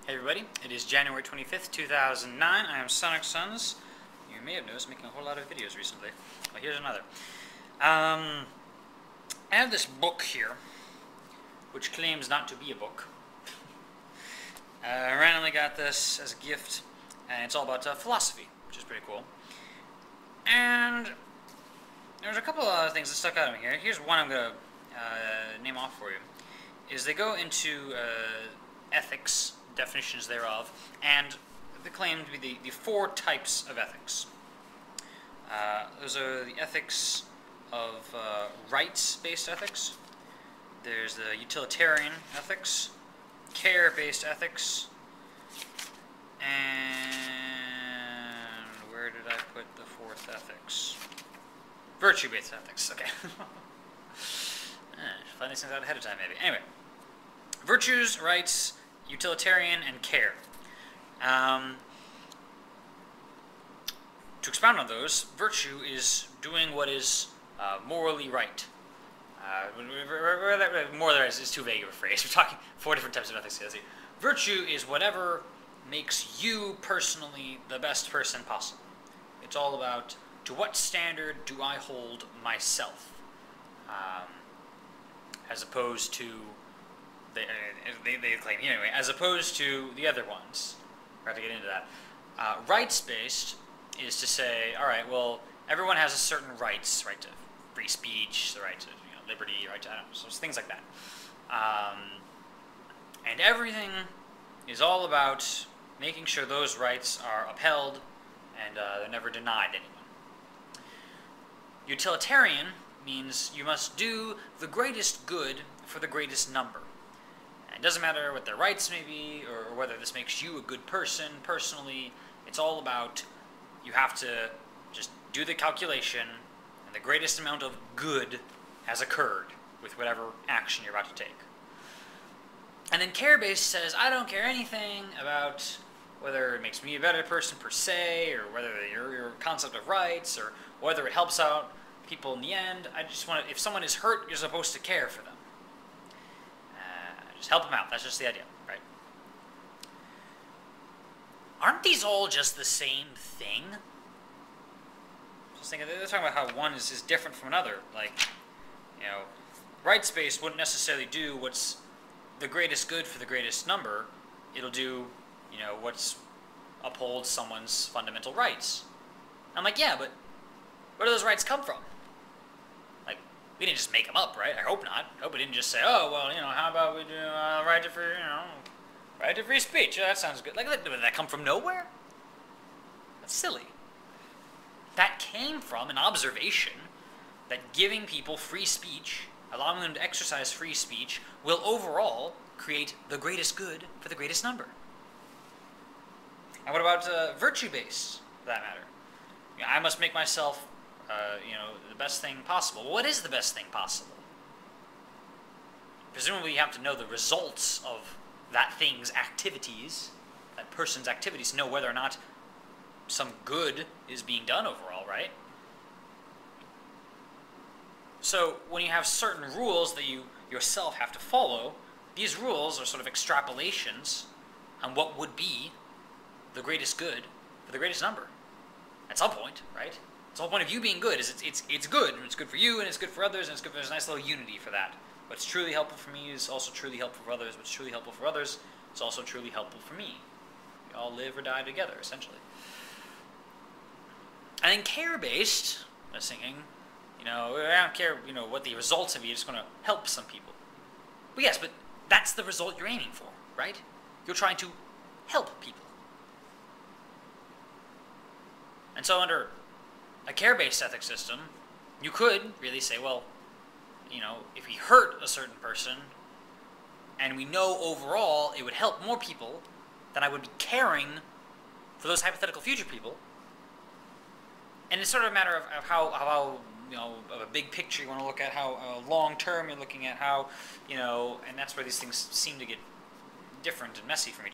Hey everybody, it is January 25th, 2009. I am Sonic Sons. You may have noticed making a whole lot of videos recently. Well, here's another. I have this book here, which claims not to be a book. I randomly got this as a gift, and it's all about philosophy, which is pretty cool. And there's a couple of other things that stuck out of me here. Here's one I'm going to name off for you. Is they go into ethics, definitions thereof, and they claim to be the four types of ethics. Those are the ethics of rights-based ethics. There's the utilitarian ethics, care-based ethics, and where did I put the fourth ethics? Virtue-based ethics, okay. Find these things out ahead of time, maybe. Anyway, virtues, rights, utilitarian, and care. To expound on those, virtue is doing what is morally right. More than is too vague of a phrase. We're talking four different types of ethics here. Virtue is whatever makes you personally the best person possible. It's all about, to what standard do I hold myself? As opposed to, they claim here anyway, as opposed to the other ones. We're going to get into that. Rights-based is to say, all right, well, everyone has a certain rights, right to free speech, the right to liberty, right to, I don't know, so things like that. And everything is all about making sure those rights are upheld and they're never denied anyone. Utilitarian means you must do the greatest good for the greatest number. And it doesn't matter what their rights may be or whether this makes you a good person personally. It's all about you have to just do the calculation and the greatest amount of good has occurred with whatever action you're about to take. And then care-based says, I don't care anything about whether it makes me a better person per se, or whether your concept of rights, or whether it helps out people in the end. I just want to, if someone is hurt, you're supposed to care for them. Just help them out. That's just the idea, right? Aren't these all just the same thing? Just thinking, they're talking about how one is different from another. Like, rights-based wouldn't necessarily do what's the greatest good for the greatest number. It'll do, what's upholds someone's fundamental rights. I'm like, yeah, but where do those rights come from? Like, we didn't just make them up, right? I hope not. I hope we didn't just say, oh, well, how about we do right to free, right to free speech? Yeah, that sounds good. Like, did that come from nowhere? That's silly. That came from an observation that giving people free speech, allowing them to exercise free speech, will overall create the greatest good for the greatest number. And what about virtue-based, for that matter? I must make myself, the best thing possible. Well, what is the best thing possible? Presumably you have to know the results of that thing's activities, that person's activities, to know whether or not some good is being done overall, right? So when you have certain rules that you yourself have to follow, these rules are sort of extrapolations on what would be the greatest good for the greatest number. At some point, right? The whole point of you being good is it's good, and it's good for you, and it's good for others, and it's good for, there's a nice little unity for that. What's truly helpful for me is also truly helpful for others. What's truly helpful for others is also truly helpful for me. We all live or die together, essentially. And then care-based, I was thinking, I don't care, what the results of it, you're just going to help some people. Well, yes, but that's the result you're aiming for, right? You're trying to help people. And so under a care-based ethics system, you could really say, well, if we hurt a certain person, and we know overall it would help more people, then I would be caring for those hypothetical future people. And it's sort of a matter of how of a big picture you want to look at, how long-term you're looking at, how, and that's where these things seem to get different and messy from each other.